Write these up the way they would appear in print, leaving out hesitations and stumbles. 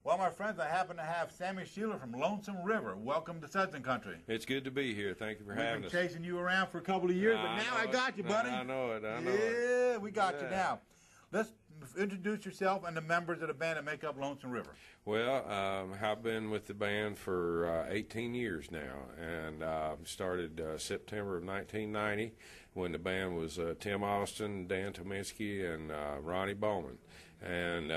Well, my friends, I happen to have Sammy Shelor from Lonesome River. Welcome to Southern Country. It's good to be here. Thank you for having us. We've been chasing you around for a couple of years, but now I got you, buddy. I know it. I know it. Yeah, we got you now. Let's introduce yourself and the members of the band that make up Lonesome River. Well, I've been with the band for 18 years now, and started September of 1990 when the band was Tim Austin, Dan Tominski, and Ronnie Bowman. And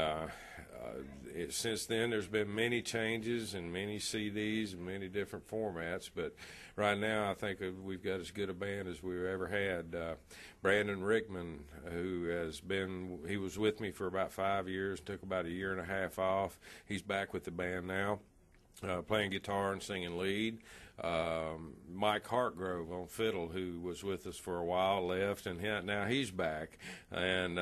since then, there's been many changes and many CDs and many different formats. But right now, I think we've got as good a band as we've ever had. Brandon Rickman, he was with me for about 5 years, took about a year and a half off. He's back with the band now. Playing guitar and singing lead. Mike Hartgrove on fiddle, who was with us for a while, left, and now he's back. And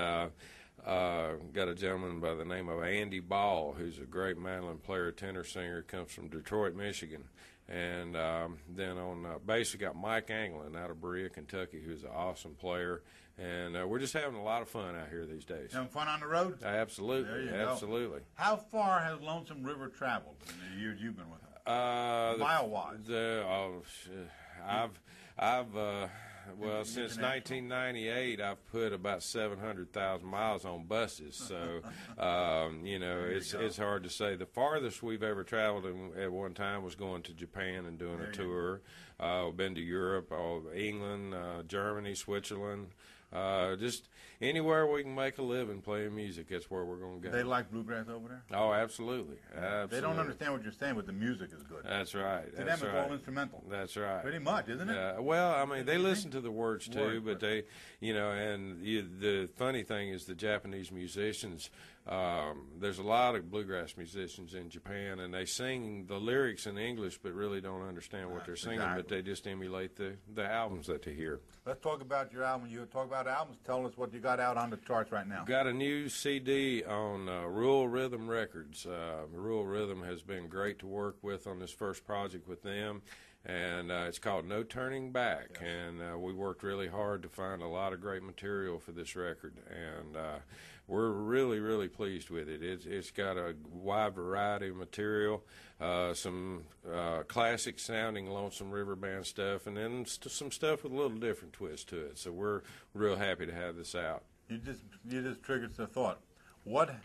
got a gentleman by the name of Andy Ball, who's a great mandolin player, tenor singer, comes from Detroit, Michigan. And then on bass, we got Mike Anglin out of Berea, Kentucky, who's an awesome player. And we're just having a lot lot of fun out here these days. Having fun on the road? Absolutely. There you absolutely. Go. How far has Lonesome River traveled in the years you've been with it? Mile-wise? Since 1998, I've put about 700,000 miles on buses. So, it's hard to say. The farthest we've ever traveled at one time was going to Japan and doing a tour. We've been to Europe, England, Germany, Switzerland. Just anywhere we can make a living playing music, that's where we're going to go. They like bluegrass over there? Oh, absolutely. Absolutely. They don't understand what you're saying, but the music is good. That's right. To them, it's all instrumental. That's right. Pretty much, isn't it? Well, I mean, they listen to the words too, but the funny thing is the Japanese musicians, there's a lot of bluegrass musicians in Japan, and they sing the lyrics in English, but really don't understand what they're singing, but they just emulate the albums that they hear. Let's talk about your album. You talk about albums. Tell us what you got out on the charts right now. Got a new CD on Rural Rhythm Records. Rural Rhythm has been great to work with on this first project with them, and it's called No Turning Back. Yes. And we worked really hard to find a lot of great material for this record, and we're really, really pleased with it. It's got a wide variety of material, some classic sounding Lonesome River Band stuff, and then some stuff with a little different twist to it. So we're real happy to have this out. You just triggered the thought.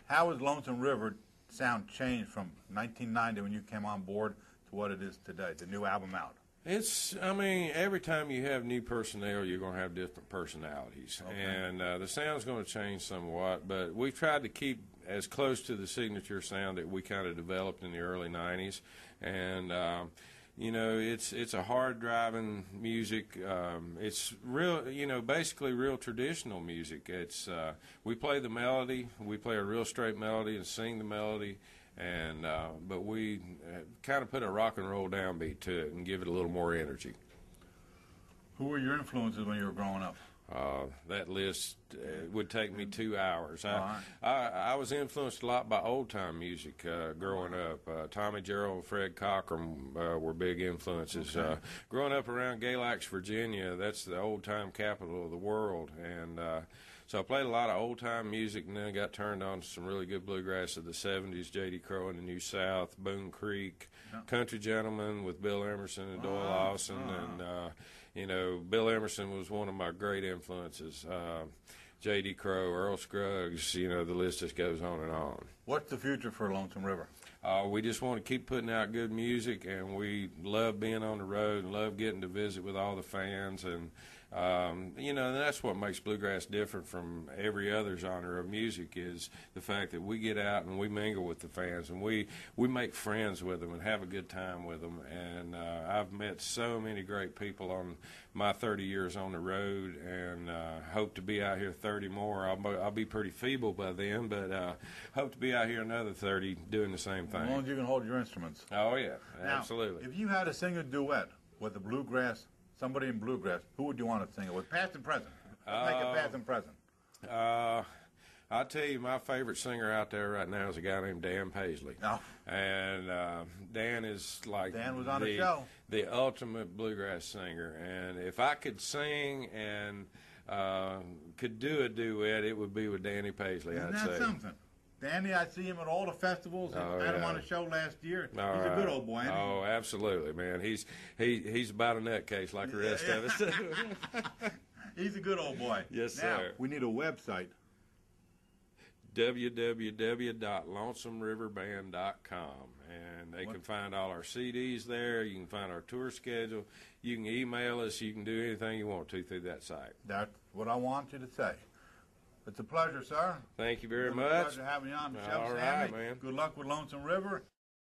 How has Lonesome River sound changed from 1990 when you came on board to what it is today, the new album out? Every time you have new personnel, you're going to have different personalities. Okay. And the sound's going to change somewhat, but we've tried to keep as close to the signature sound that we kind of developed in the early 90s. And, it's a hard driving music. It's real, basically real traditional music. It's we play the melody, we play a real straight melody and sing the melody. And but we kind of put a rock and roll downbeat to it and give it a little more energy. Who were your influences when you were growing up? That list would take me 2 hours. I was influenced a lot by old-time music growing up. Tommy Jarrell and Fred Cochran were big influences. Okay. Growing up around Galax, Virginia, that's the old-time capital of the world. And so I played a lot of old-time music, and then I got turned on to some really good bluegrass of the 70s, J.D. Crowe and the New South, Boone Creek, Country Gentlemen with Bill Emerson and Doyle Lawson. And, Bill Emerson was one of my great influences. J.D. Crowe, Earl Scruggs, the list just goes on and on. What's the future for Lonesome River? We just want to keep putting out good music, and we love being on the road and love getting to visit with all the fans. And, that's what makes bluegrass different from every other genre of music is the fact that we get out and we mingle with the fans, and we make friends with them and have a good time with them. And I've met so many great people on my 30 years on the road, and hope to be out here 30 more. I'll be pretty feeble by then, but hope to be out here another 30 doing the same thing. As long as you can hold your instruments. Oh, yeah, now, absolutely. If you had to sing a duet with the bluegrass, somebody in bluegrass, who would you want to sing it with, past and present? Let's make it past and present. I'll tell you, my favorite singer out there right now is a guy named Dan Paisley. Oh. And Dan is like Dan was on the show. The ultimate bluegrass singer. And if I could sing and could do a duet, it would be with Danny Paisley, Isn't I'd that say. Something? Danny, I see him at all the festivals. Oh, I had him yeah. on a show last year. All He's a right. good old boy, ain't he? Oh, absolutely, man. He's about a nutcase like the rest of us. He's a good old boy. Yes, now, sir. we need a website. www.lonesomeriverband.com, and they can find all our CDs there. You can find our tour schedule. You can email us. You can do anything you want to through that site. That's what I want you to say. It's a pleasure, sir. Thank you very It's been much. a pleasure having you on the show, All Sammy. right, man. Good luck with Lonesome River.